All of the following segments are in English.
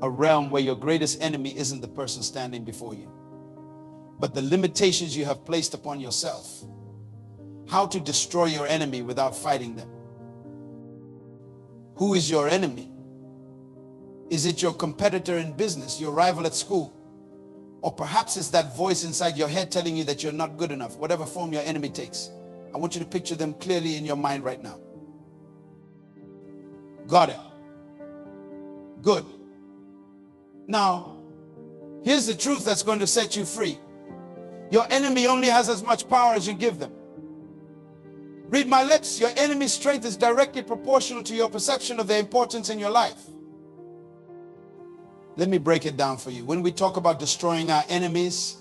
a realm where your greatest enemy isn't the person standing before you, but the limitations you have placed upon yourself. How to destroy your enemy without fighting them. Who is your enemy? Is it your competitor in business, your rival at school? Or perhaps it's that voice inside your head telling you that you're not good enough, whatever form your enemy takes. I want you to picture them clearly in your mind right now. Got it. Good. Now, here's the truth that's going to set you free. Your enemy only has as much power as you give them. Read my lips. Your enemy's strength is directly proportional to your perception of their importance in your life. Let me break it down for you. When we talk about destroying our enemies,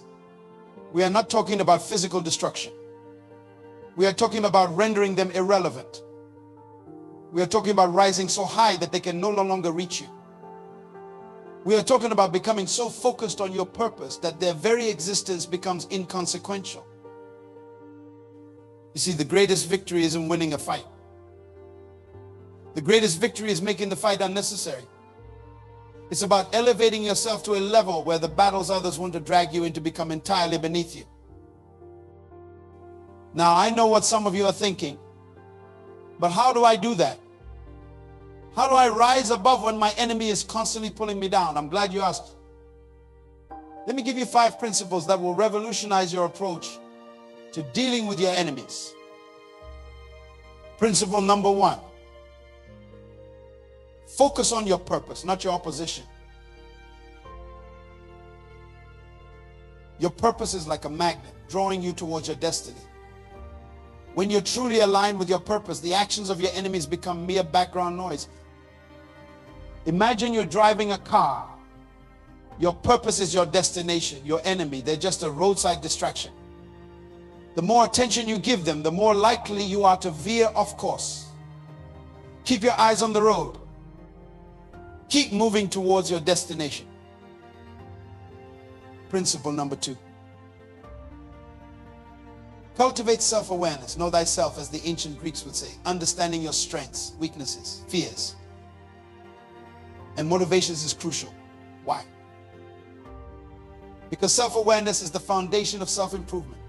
we are not talking about physical destruction. We are talking about rendering them irrelevant. We are talking about rising so high that they can no longer reach you. We are talking about becoming so focused on your purpose that their very existence becomes inconsequential. You see, the greatest victory isn't winning a fight. The greatest victory is making the fight unnecessary. It's about elevating yourself to a level where the battles others want to drag you into become entirely beneath you. Now, I know what some of you are thinking, but how do I do that? How do I rise above when my enemy is constantly pulling me down? I'm glad you asked. Let me give you 5 principles that will revolutionize your approach to dealing with your enemies. Principle number 1. Focus on your purpose, not your opposition. Your purpose is like a magnet drawing you towards your destiny. When you're truly aligned with your purpose, the actions of your enemies become mere background noise. Imagine you're driving a car. Your purpose is your destination. Your enemy, they're just a roadside distraction. The more attention you give them, the more likely you are to veer off course. Keep your eyes on the road. Keep moving towards your destination. Principle number 2. Cultivate self-awareness. Know thyself, as the ancient Greeks would say. Understanding your strengths, weaknesses, fears, and motivations is crucial. Why? Because self-awareness is the foundation of self-improvement.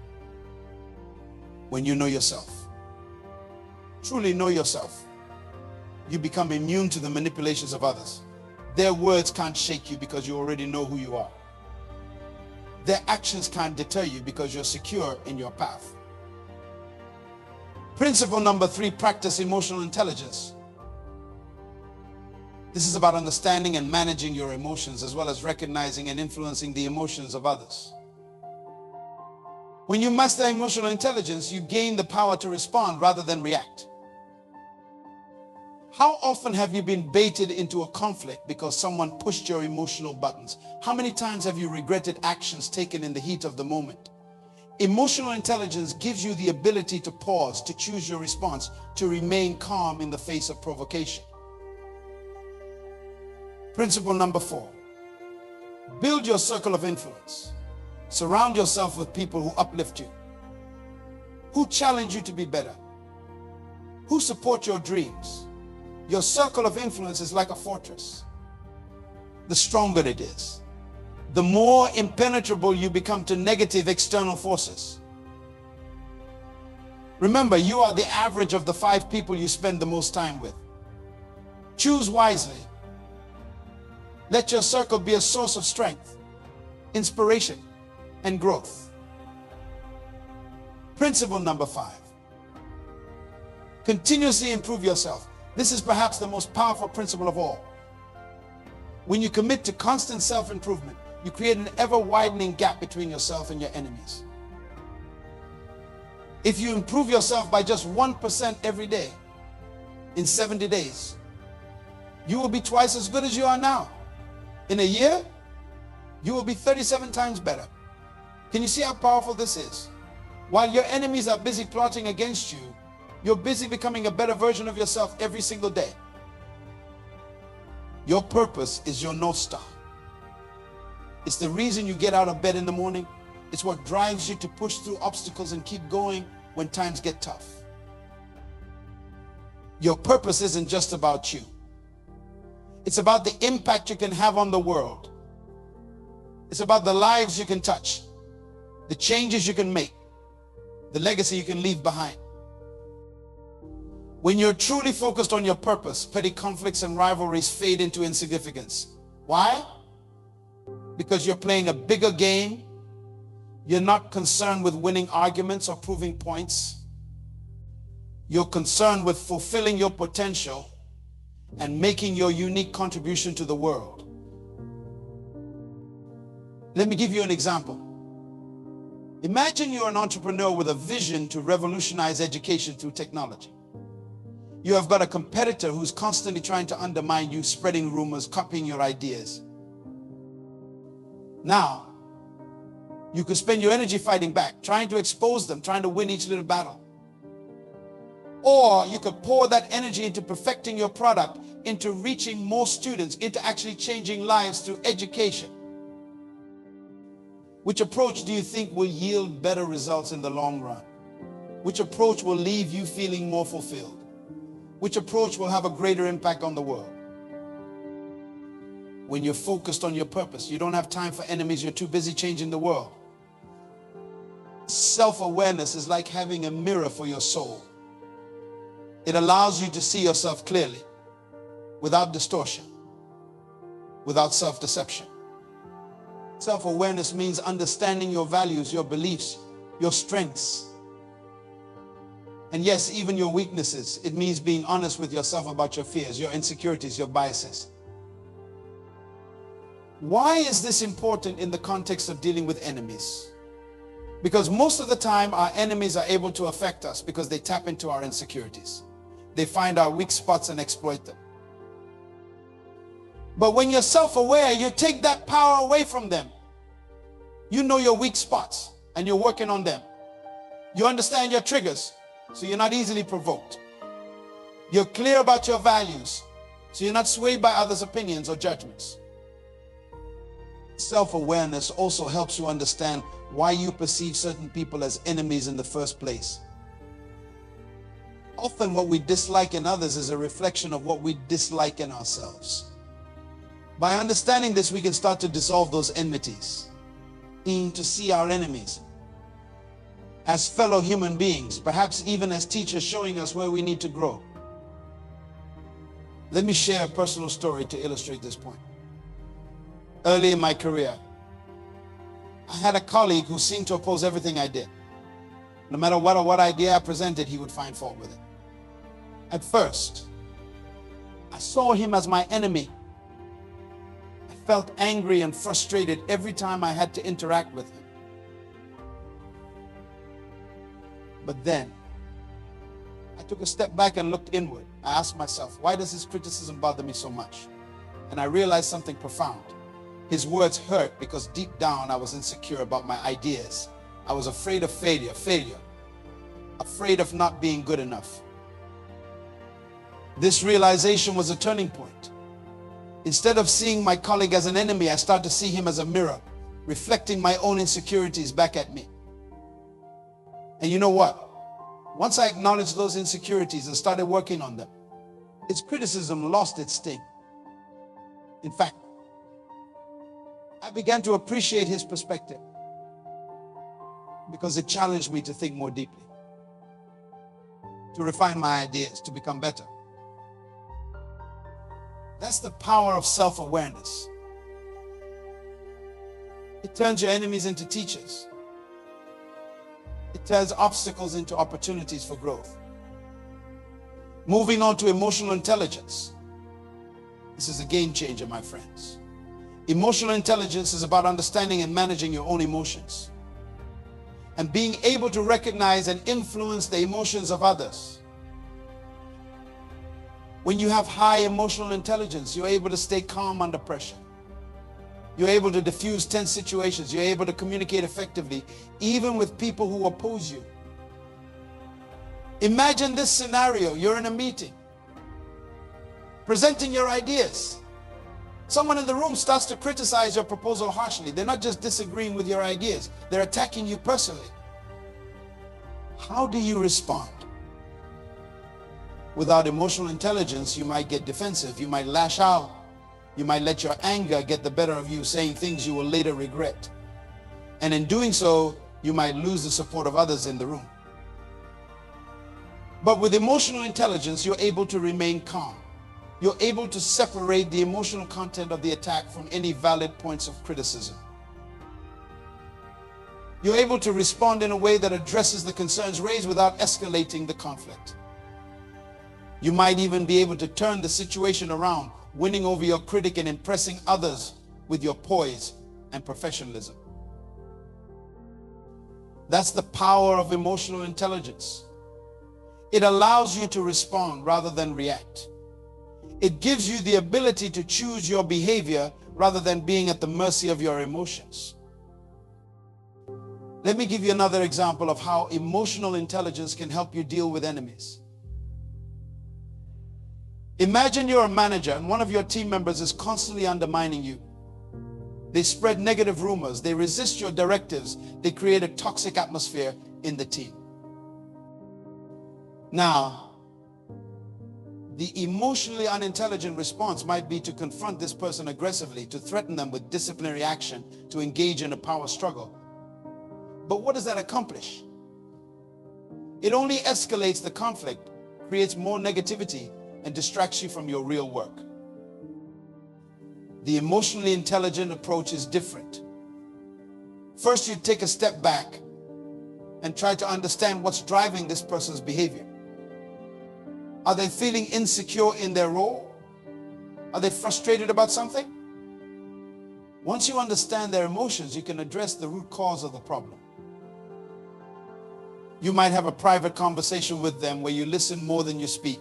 When you know yourself, truly know yourself, you become immune to the manipulations of others. Their words can't shake you because you already know who you are. Their actions can't deter you because you're secure in your path. Principle number 3, practice emotional intelligence. This is about understanding and managing your emotions, as well as recognizing and influencing the emotions of others. When you master emotional intelligence, you gain the power to respond rather than react. How often have you been baited into a conflict because someone pushed your emotional buttons? How many times have you regretted actions taken in the heat of the moment? Emotional intelligence gives you the ability to pause, to choose your response, to remain calm in the face of provocation. Principle number 4. Build your circle of influence. Surround yourself with people who uplift you, who challenge you to be better, who support your dreams. Your circle of influence is like a fortress. The stronger it is, the more impenetrable you become to negative external forces. Remember, you are the average of the 5 people you spend the most time with. Choose wisely. Let your circle be a source of strength, inspiration, and growth. Principle number 5. Continuously improve yourself. This is perhaps the most powerful principle of all. When you commit to constant self-improvement, you create an ever-widening gap between yourself and your enemies. If you improve yourself by just 1% every day, in 70 days, you will be twice as good as you are now. In a year, you will be 37 times better. Can you see how powerful this is? While your enemies are busy plotting against you, you're busy becoming a better version of yourself every single day. Your purpose is your North Star. It's the reason you get out of bed in the morning. It's what drives you to push through obstacles and keep going when times get tough. Your purpose isn't just about you. It's about the impact you can have on the world. It's about the lives you can touch, the changes you can make, the legacy you can leave behind. When you're truly focused on your purpose, petty conflicts and rivalries fade into insignificance. Why? Because you're playing a bigger game. You're not concerned with winning arguments or proving points. You're concerned with fulfilling your potential and making your unique contribution to the world. Let me give you an example. Imagine you're an entrepreneur with a vision to revolutionize education through technology. You have got a competitor who's constantly trying to undermine you, spreading rumors, copying your ideas. Now, you could spend your energy fighting back, trying to expose them, trying to win each little battle. Or you could pour that energy into perfecting your product, into reaching more students, into actually changing lives through education. Which approach do you think will yield better results in the long run? Which approach will leave you feeling more fulfilled? Which approach will have a greater impact on the world? When you're focused on your purpose, you don't have time for enemies, you're too busy changing the world. Self-awareness is like having a mirror for your soul. It allows you to see yourself clearly, without distortion, without self-deception. Self-awareness means understanding your values, your beliefs, your strengths, and yes, even your weaknesses. It means being honest with yourself about your fears, your insecurities, your biases. Why is this important in the context of dealing with enemies? Because most of the time our enemies are able to affect us because they tap into our insecurities. They find our weak spots and exploit them. But when you're self-aware, you take that power away from them. You know your weak spots and you're working on them. You understand your triggers, so you're not easily provoked. You're clear about your values, so you're not swayed by others' opinions or judgments. Self-awareness also helps you understand why you perceive certain people as enemies in the first place. Often what we dislike in others is a reflection of what we dislike in ourselves. By understanding this, we can start to dissolve those enmities, to see our enemies as fellow human beings, perhaps even as teachers showing us where we need to grow. Let me share a personal story to illustrate this point. Early in my career, I had a colleague who seemed to oppose everything I did. No matter what idea I presented, he would find fault with it. At first, I saw him as my enemy. I felt angry and frustrated every time I had to interact with him. But then, I took a step back and looked inward. I asked myself, why does his criticism bother me so much? And I realized something profound. His words hurt because deep down I was insecure about my ideas. I was afraid of failure, afraid of not being good enough. This realization was a turning point. Instead of seeing my colleague as an enemy, I started to see him as a mirror, reflecting my own insecurities back at me. And you know what? Once I acknowledged those insecurities and started working on them, his criticism lost its sting. In fact, I began to appreciate his perspective because it challenged me to think more deeply, to refine my ideas, to become better. That's the power of self-awareness. It turns your enemies into teachers. It turns obstacles into opportunities for growth. Moving on to emotional intelligence. This is a game changer, my friends. Emotional intelligence is about understanding and managing your own emotions and being able to recognize and influence the emotions of others. When you have high emotional intelligence, you're able to stay calm under pressure. You're able to diffuse tense situations. You're able to communicate effectively, even with people who oppose you. Imagine this scenario. You're in a meeting, presenting your ideas. Someone in the room starts to criticize your proposal harshly. They're not just disagreeing with your ideas, they're attacking you personally. How do you respond? Without emotional intelligence, you might get defensive, you might lash out, You might let your anger get the better of you, saying things you will later regret. And in doing so, you might lose the support of others in the room. But with emotional intelligence, you're able to remain calm. You're able to separate the emotional content of the attack from any valid points of criticism. You're able to respond in a way that addresses the concerns raised without escalating the conflict. You might even be able to turn the situation around, winning over your critic and impressing others with your poise and professionalism. That's the power of emotional intelligence. It allows you to respond rather than react. It gives you the ability to choose your behavior rather than being at the mercy of your emotions. Let me give you another example of how emotional intelligence can help you deal with enemies. Imagine you're a manager and one of your team members is constantly undermining you. They spread negative rumors, they resist your directives, they create a toxic atmosphere in the team. Now, the emotionally unintelligent response might be to confront this person aggressively, to threaten them with disciplinary action, to engage in a power struggle. But what does that accomplish? It only escalates the conflict, creates more negativity, and distracts you from your real work. The emotionally intelligent approach is different. First, you take a step back and try to understand what's driving this person's behavior. Are they feeling insecure in their role? Are they frustrated about something? Once you understand their emotions, you can address the root cause of the problem. You might have a private conversation with them where you listen more than you speak.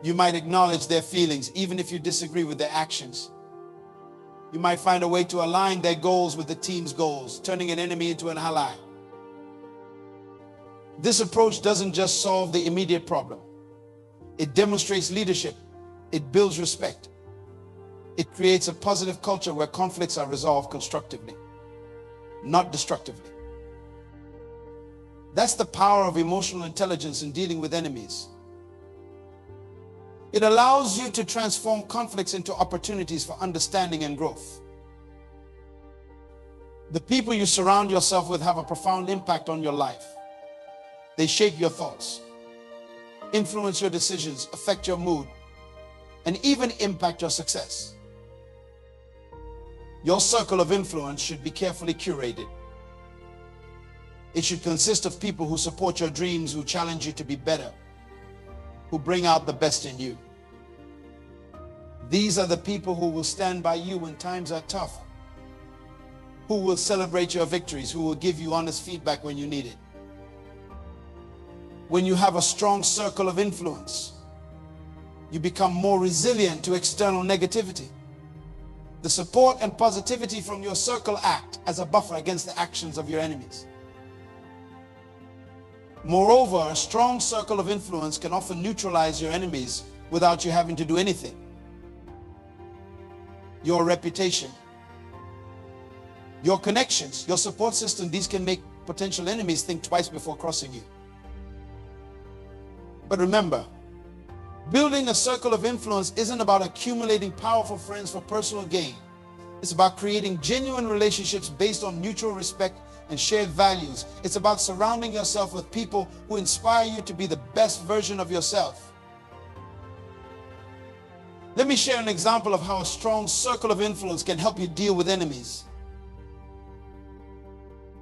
You might acknowledge their feelings, even if you disagree with their actions. You might find a way to align their goals with the team's goals, turning an enemy into an ally. This approach doesn't just solve the immediate problem. It demonstrates leadership. It builds respect. It creates a positive culture where conflicts are resolved constructively, not destructively. That's the power of emotional intelligence in dealing with enemies. It allows you to transform conflicts into opportunities for understanding and growth. The people you surround yourself with have a profound impact on your life. They shape your thoughts, influence your decisions, affect your mood, and even impact your success. Your circle of influence should be carefully curated. It should consist of people who support your dreams, who challenge you to be better, who bring out the best in you. These are the people who will stand by you when times are tough, who will celebrate your victories, who will give you honest feedback when you need it. When you have a strong circle of influence, you become more resilient to external negativity. The support and positivity from your circle act as a buffer against the actions of your enemies. Moreover, a strong circle of influence can often neutralize your enemies without you having to do anything. Your reputation, your connections, your support system, these can make potential enemies think twice before crossing you. But remember, building a circle of influence isn't about accumulating powerful friends for personal gain. It's about creating genuine relationships based on mutual respect and shared values. It's about surrounding yourself with people who inspire you to be the best version of yourself. Let me share an example of how a strong circle of influence can help you deal with enemies.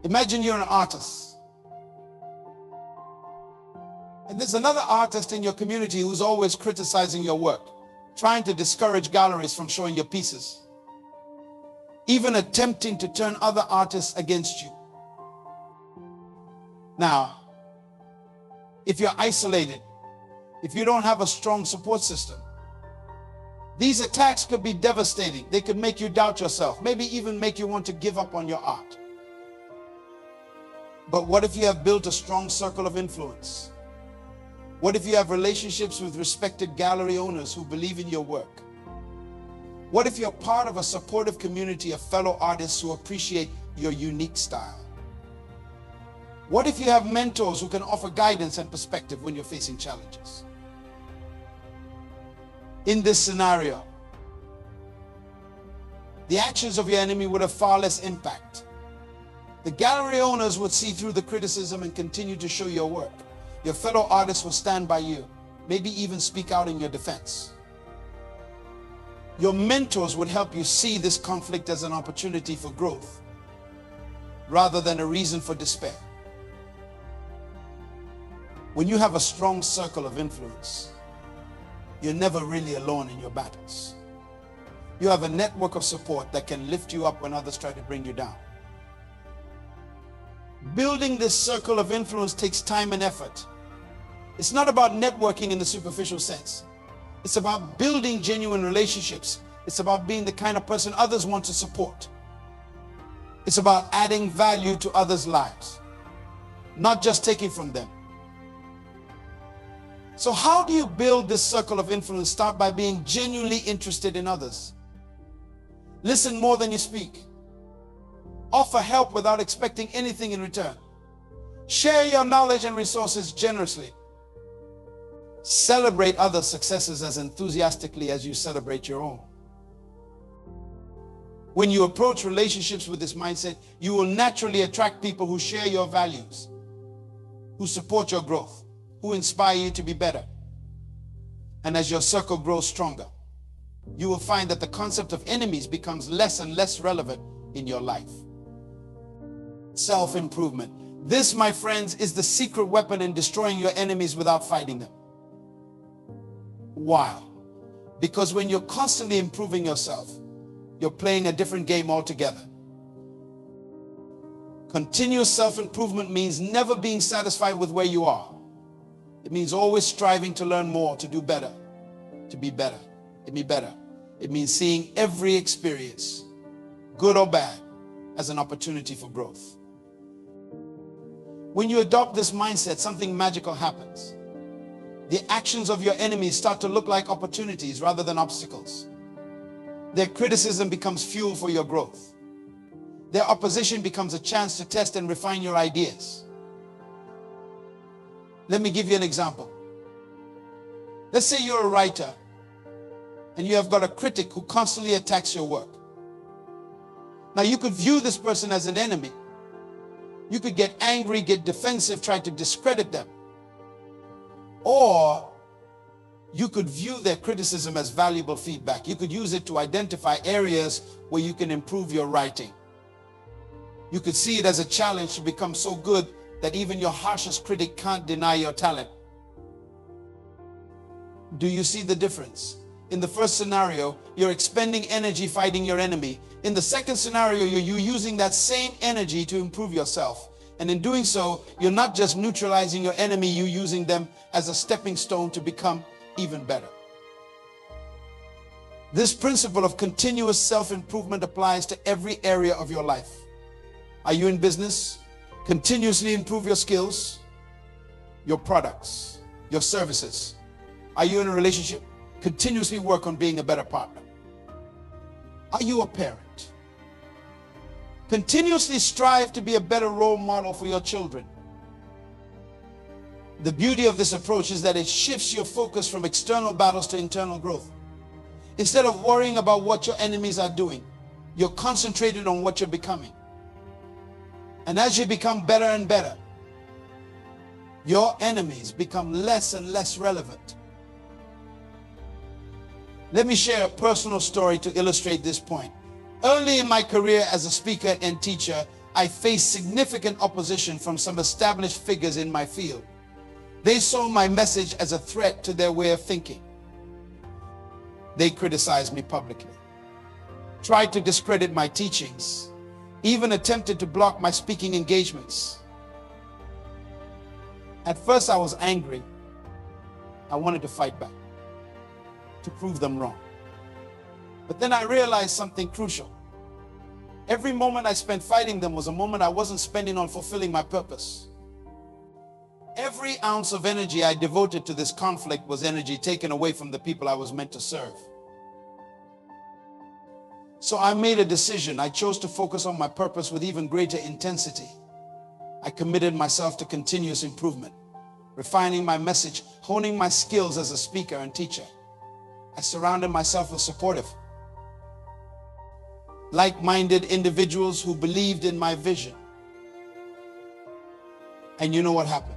Imagine you're an artist, and there's another artist in your community who's always criticizing your work, trying to discourage galleries from showing your pieces, even attempting to turn other artists against you. Now, if you're isolated, if you don't have a strong support system, these attacks could be devastating. They could make you doubt yourself, maybe even make you want to give up on your art. But what if you have built a strong circle of influence? What if you have relationships with respected gallery owners who believe in your work? What if you're part of a supportive community of fellow artists who appreciate your unique style? What if you have mentors who can offer guidance and perspective when you're facing challenges? In this scenario, the actions of your enemy would have far less impact. The gallery owners would see through the criticism and continue to show your work. Your fellow artists will stand by you, maybe even speak out in your defense. Your mentors would help you see this conflict as an opportunity for growth rather than a reason for despair. When you have a strong circle of influence, you're never really alone in your battles. You have a network of support that can lift you up when others try to bring you down. Building this circle of influence takes time and effort. It's not about networking in the superficial sense. It's about building genuine relationships. It's about being the kind of person others want to support. It's about adding value to others' lives, not just taking from them. So how do you build this circle of influence? Start by being genuinely interested in others. Listen more than you speak. Offer help without expecting anything in return. Share your knowledge and resources generously. Celebrate others' successes as enthusiastically as you celebrate your own. When you approach relationships with this mindset, you will naturally attract people who share your values, who support your growth, who inspire you to be better. And as your circle grows stronger, you will find that the concept of enemies becomes less and less relevant in your life. Self-improvement. This, my friends, is the secret weapon in destroying your enemies without fighting them. Why? Because when you're constantly improving yourself, you're playing a different game altogether. Continuous self-improvement means never being satisfied with where you are. It means always striving to learn more, to do better, to be better, to be better. It means seeing every experience, good or bad, as an opportunity for growth. When you adopt this mindset, something magical happens. The actions of your enemies start to look like opportunities rather than obstacles. Their criticism becomes fuel for your growth. Their opposition becomes a chance to test and refine your ideas. Let me give you an example. Let's say you're a writer and you have got a critic who constantly attacks your work. Now you could view this person as an enemy. You could get angry, get defensive, try to discredit them. Or you could view their criticism as valuable feedback. You could use it to identify areas where you can improve your writing. You could see it as a challenge to become so good that even your harshest critic can't deny your talent. Do you see the difference? In the first scenario, you're expending energy fighting your enemy. In the second scenario, you're using that same energy to improve yourself. And in doing so, you're not just neutralizing your enemy, you're using them as a stepping stone to become even better. This principle of continuous self-improvement applies to every area of your life. Are you in business? Continuously improve your skills, your products, your services. Are you in a relationship? Continuously work on being a better partner. Are you a parent? Continuously strive to be a better role model for your children. The beauty of this approach is that it shifts your focus from external battles to internal growth. Instead of worrying about what your enemies are doing, you're concentrated on what you're becoming. And as you become better and better, your enemies become less and less relevant. Let me share a personal story to illustrate this point. Early in my career as a speaker and teacher, I faced significant opposition from some established figures in my field. They saw my message as a threat to their way of thinking. They criticized me publicly, tried to discredit my teachings, even attempted to block my speaking engagements. At first I was angry. I wanted to fight back, to prove them wrong. But then I realized something crucial. Every moment I spent fighting them was a moment I wasn't spending on fulfilling my purpose. Every ounce of energy I devoted to this conflict was energy taken away from the people I was meant to serve. So I made a decision. I chose to focus on my purpose with even greater intensity. I committed myself to continuous improvement, refining my message, honing my skills as a speaker and teacher. I surrounded myself with supportive, like-minded individuals who believed in my vision. And you know what happened?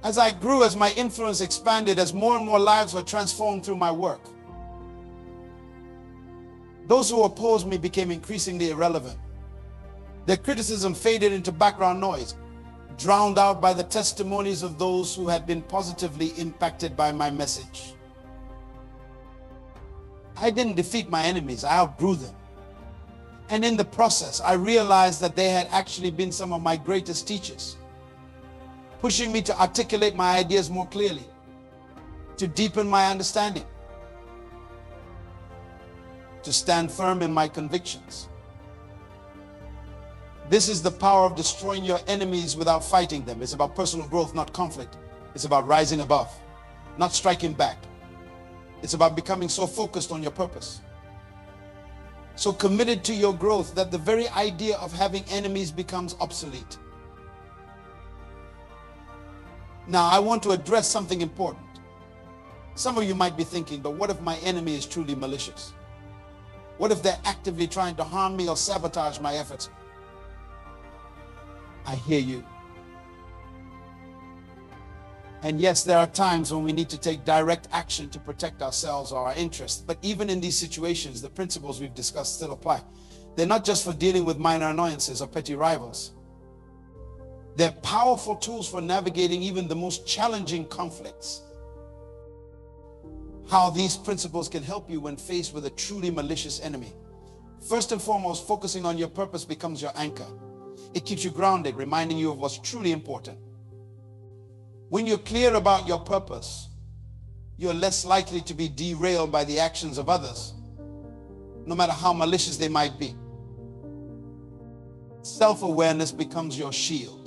As I grew, as my influence expanded, as more and more lives were transformed through my work, those who opposed me became increasingly irrelevant. Their criticism faded into background noise, drowned out by the testimonies of those who had been positively impacted by my message. I didn't defeat my enemies, I outgrew them. And in the process, I realized that they had actually been some of my greatest teachers, pushing me to articulate my ideas more clearly, to deepen my understanding, to stand firm in my convictions. This is the power of destroying your enemies without fighting them. It's about personal growth, not conflict. It's about rising above, not striking back. It's about becoming so focused on your purpose, so committed to your growth, that the very idea of having enemies becomes obsolete. Now, I want to address something important. Some of you might be thinking, but what if my enemy is truly malicious? What if they're actively trying to harm me or sabotage my efforts? I hear you. And yes, there are times when we need to take direct action to protect ourselves or our interests. But even in these situations, the principles we've discussed still apply. They're not just for dealing with minor annoyances or petty rivals. They're powerful tools for navigating even the most challenging conflicts. How these principles can help you when faced with a truly malicious enemy. First and foremost, focusing on your purpose becomes your anchor. It keeps you grounded, reminding you of what's truly important. When you're clear about your purpose, you're less likely to be derailed by the actions of others, no matter how malicious they might be. Self-awareness becomes your shield.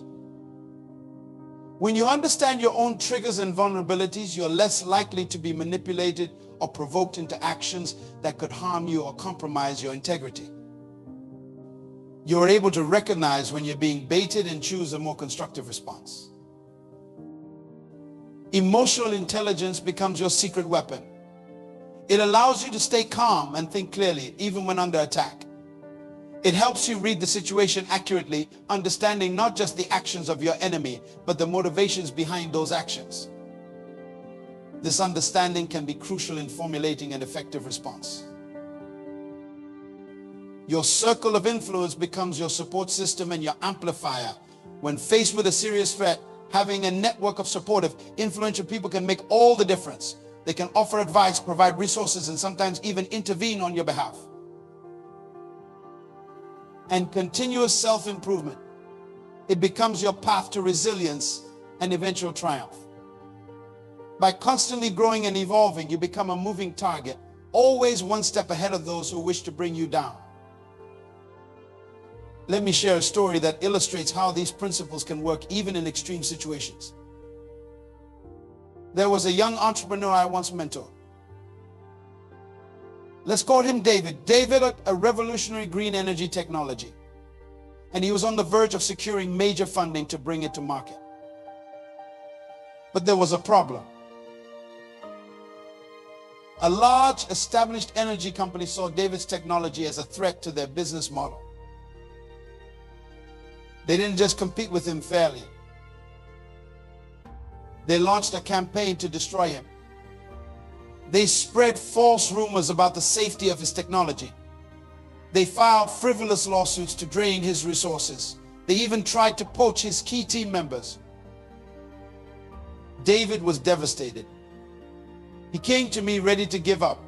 When you understand your own triggers and vulnerabilities, you're less likely to be manipulated or provoked into actions that could harm you or compromise your integrity. You're able to recognize when you're being baited and choose a more constructive response. Emotional intelligence becomes your secret weapon. It allows you to stay calm and think clearly, even when under attack. It helps you read the situation accurately, understanding not just the actions of your enemy, but the motivations behind those actions. This understanding can be crucial in formulating an effective response. Your circle of influence becomes your support system and your amplifier. When faced with a serious threat, having a network of supportive, influential people can make all the difference. They can offer advice, provide resources, and sometimes even intervene on your behalf. And continuous self-improvement. It becomes your path to resilience and eventual triumph. By constantly growing and evolving, you become a moving target, always one step ahead of those who wish to bring you down. Let me share a story that illustrates how these principles can work even in extreme situations. There was a young entrepreneur I once mentored. Let's call him David. David, a revolutionary green energy technology. And he was on the verge of securing major funding to bring it to market. But there was a problem. A large established energy company saw David's technology as a threat to their business model. They didn't just compete with him fairly. They launched a campaign to destroy him. They spread false rumors about the safety of his technology. They filed frivolous lawsuits to drain his resources. They even tried to poach his key team members. David was devastated. He came to me ready to give up.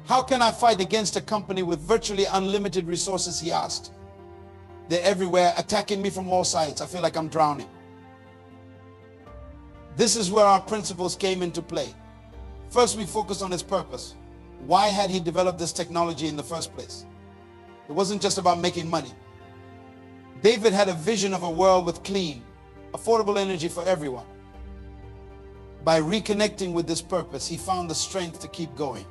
How can I fight against a company with virtually unlimited resources, he asked. They're everywhere, attacking me from all sides. I feel like I'm drowning. This is where our principles came into play. First, we focused on his purpose. Why had he developed this technology in the first place? It wasn't just about making money. David had a vision of a world with clean, affordable energy for everyone. By reconnecting with this purpose, he found the strength to keep going.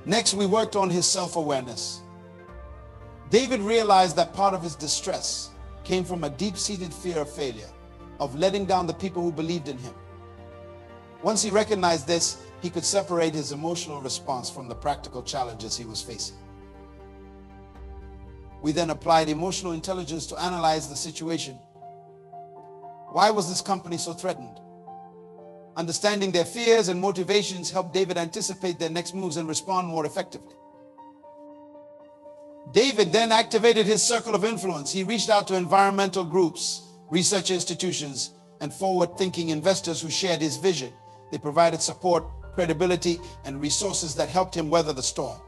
Next, we worked on his self-awareness. David realized that part of his distress came from a deep-seated fear of failure, of letting down the people who believed in him. Once he recognized this, he could separate his emotional response from the practical challenges he was facing. We then applied emotional intelligence to analyze the situation. Why was this company so threatened? Understanding their fears and motivations helped David anticipate their next moves and respond more effectively. David then activated his circle of influence. He reached out to environmental groups, research institutions, and forward-thinking investors who shared his vision. They provided support, credibility, and resources that helped him weather the storm.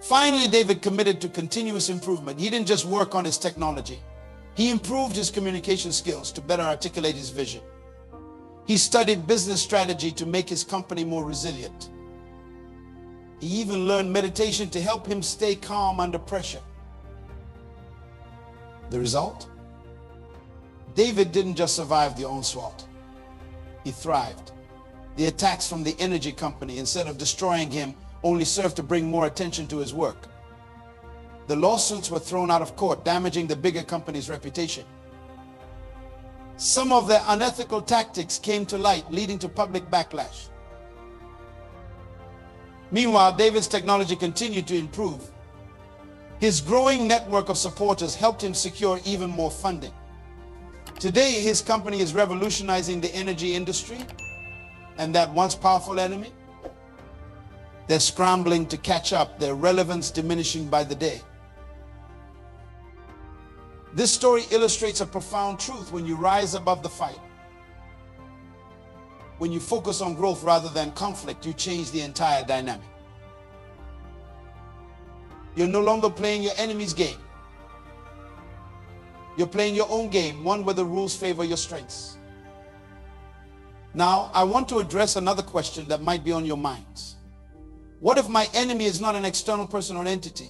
Finally, David committed to continuous improvement. He didn't just work on his technology. He improved his communication skills to better articulate his vision. He studied business strategy to make his company more resilient. He even learned meditation to help him stay calm under pressure. The result? David didn't just survive the onslaught. He thrived. The attacks from the energy company, instead of destroying him, only served to bring more attention to his work. The lawsuits were thrown out of court, damaging the bigger company's reputation. Some of their unethical tactics came to light, leading to public backlash. Meanwhile, David's technology continued to improve. His growing network of supporters helped him secure even more funding. Today, his company is revolutionizing the energy industry, and that once powerful enemy, they're scrambling to catch up, their relevance diminishing by the day. This story illustrates a profound truth. When you rise above the fight, when you focus on growth rather than conflict, you change the entire dynamic. You're no longer playing your enemy's game. You're playing your own game, one where the rules favor your strengths. Now, I want to address another question that might be on your minds. What if my enemy is not an external person or entity,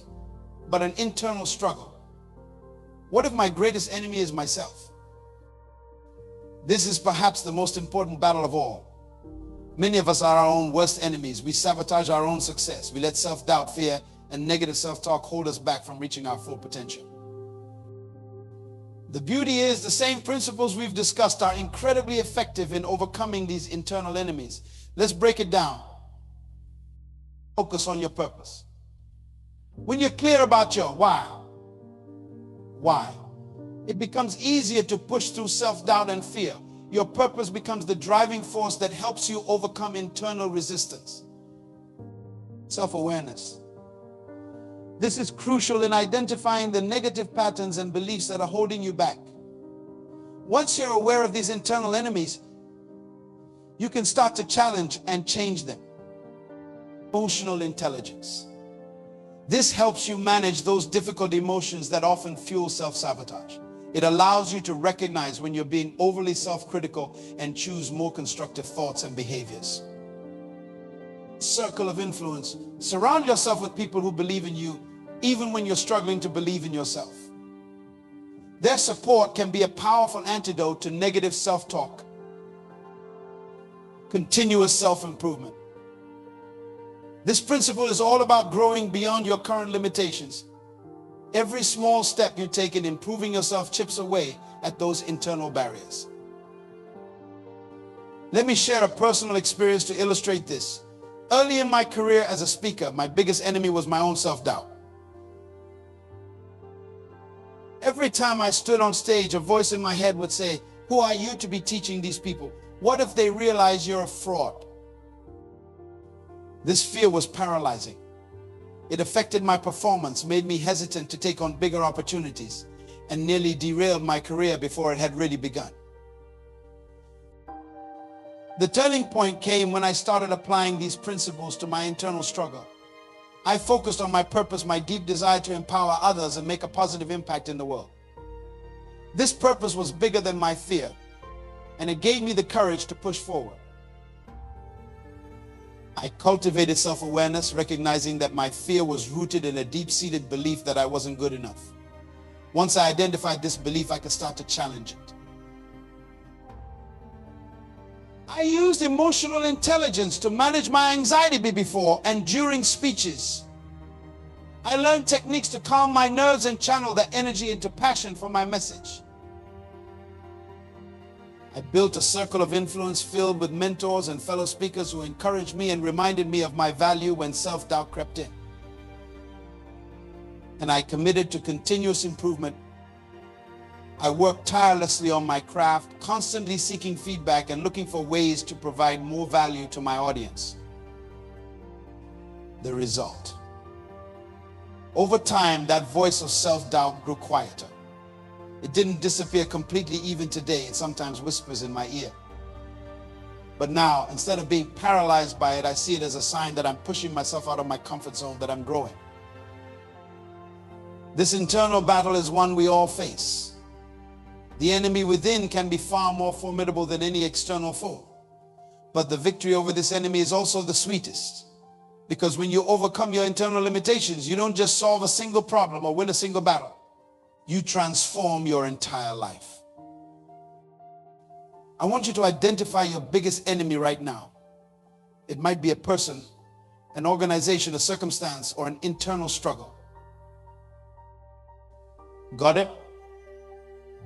but an internal struggle? What if my greatest enemy is myself? This is perhaps the most important battle of all. Many of us are our own worst enemies. We sabotage our own success. We let self-doubt, fear, and negative self-talk hold us back from reaching our full potential. The beauty is, the same principles we've discussed are incredibly effective in overcoming these internal enemies. Let's break it down. Focus on your purpose. When you're clear about your why, it becomes easier to push through self-doubt and fear. Your purpose becomes the driving force that helps you overcome internal resistance. Self-awareness. This is crucial in identifying the negative patterns and beliefs that are holding you back. Once you're aware of these internal enemies, you can start to challenge and change them. Emotional intelligence. This helps you manage those difficult emotions that often fuel self-sabotage. It allows you to recognize when you're being overly self-critical and choose more constructive thoughts and behaviors. Circle of influence. Surround yourself with people who believe in you, even when you're struggling to believe in yourself. Their support can be a powerful antidote to negative self-talk. Continuous self-improvement. This principle is all about growing beyond your current limitations. Every small step you take in improving yourself chips away at those internal barriers. Let me share a personal experience to illustrate this. Early in my career as a speaker, my biggest enemy was my own self-doubt. Every time I stood on stage, a voice in my head would say, "Who are you to be teaching these people? What if they realize you're a fraud?" This fear was paralyzing. It affected my performance, made me hesitant to take on bigger opportunities, and nearly derailed my career before it had really begun. The turning point came when I started applying these principles to my internal struggle. I focused on my purpose, my deep desire to empower others and make a positive impact in the world. This purpose was bigger than my fear, and it gave me the courage to push forward. I cultivated self-awareness, recognizing that my fear was rooted in a deep-seated belief that I wasn't good enough. Once I identified this belief, I could start to challenge it. I used emotional intelligence to manage my anxiety before and during speeches. I learned techniques to calm my nerves and channel that energy into passion for my message. I built a circle of influence filled with mentors and fellow speakers who encouraged me and reminded me of my value when self-doubt crept in. And I committed to continuous improvement. I worked tirelessly on my craft, constantly seeking feedback and looking for ways to provide more value to my audience. The result: over time, that voice of self-doubt grew quieter. It didn't disappear completely. Even today, it sometimes whispers in my ear. But now, instead of being paralyzed by it, I see it as a sign that I'm pushing myself out of my comfort zone, that I'm growing. This internal battle is one we all face. The enemy within can be far more formidable than any external foe. But the victory over this enemy is also the sweetest. Because when you overcome your internal limitations, you don't just solve a single problem or win a single battle. You transform your entire life. I want you to identify your biggest enemy right now. It might be a person, an organization, a circumstance, or an internal struggle. Got it?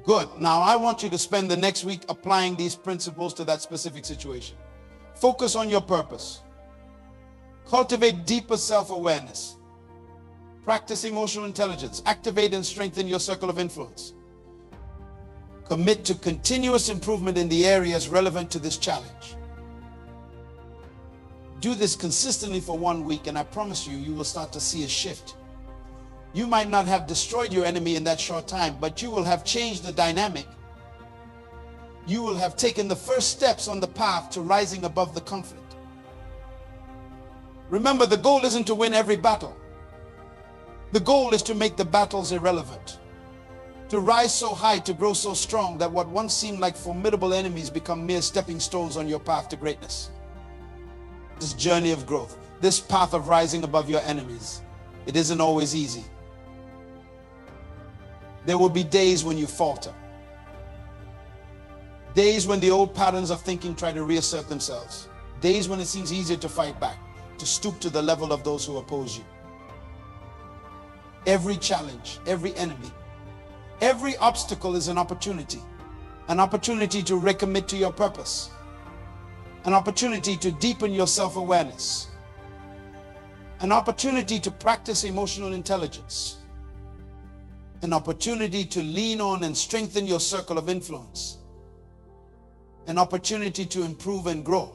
Good. Now I want you to spend the next week applying these principles to that specific situation. Focus on your purpose. Cultivate deeper self-awareness. Practice emotional intelligence. Activate and strengthen your circle of influence. Commit to continuous improvement in the areas relevant to this challenge. Do this consistently for 1 week, and I promise you, you will start to see a shift. You might not have destroyed your enemy in that short time, but you will have changed the dynamic. You will have taken the first steps on the path to rising above the conflict. Remember, the goal isn't to win every battle. The goal is to make the battles irrelevant. To rise so high, to grow so strong that what once seemed like formidable enemies become mere stepping stones on your path to greatness. This journey of growth, this path of rising above your enemies, it isn't always easy. There will be days when you falter. Days when the old patterns of thinking try to reassert themselves. Days when it seems easier to fight back, to stoop to the level of those who oppose you. Every challenge, every enemy, every obstacle is an opportunity to recommit to your purpose, an opportunity to deepen your self-awareness, an opportunity to practice emotional intelligence, an opportunity to lean on and strengthen your circle of influence, an opportunity to improve and grow.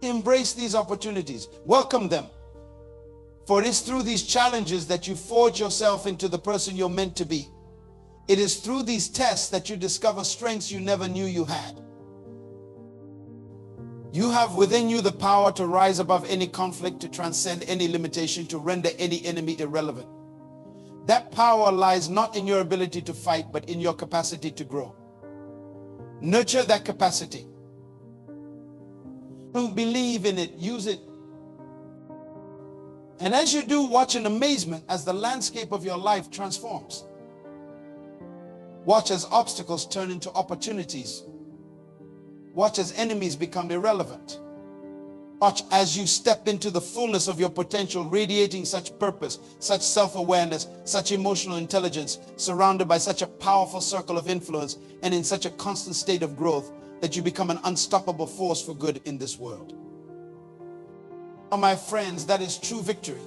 Embrace these opportunities, welcome them. For it is through these challenges that you forge yourself into the person you're meant to be. It is through these tests that you discover strengths you never knew you had. You have within you the power to rise above any conflict, to transcend any limitation, to render any enemy irrelevant. That power lies not in your ability to fight, but in your capacity to grow. Nurture that capacity. Don't believe in it, use it. And as you do, watch in amazement as the landscape of your life transforms. Watch as obstacles turn into opportunities. Watch as enemies become irrelevant. Watch as you step into the fullness of your potential, radiating such purpose, such self-awareness, such emotional intelligence, surrounded by such a powerful circle of influence, and in such a constant state of growth that you become an unstoppable force for good in this world. Oh, my friends, that is true victory.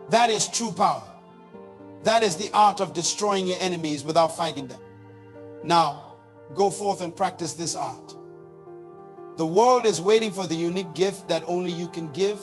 That is true power. That is the art of destroying your enemies without fighting them. Now, go forth and practice this art. The world is waiting for the unique gift that only you can give.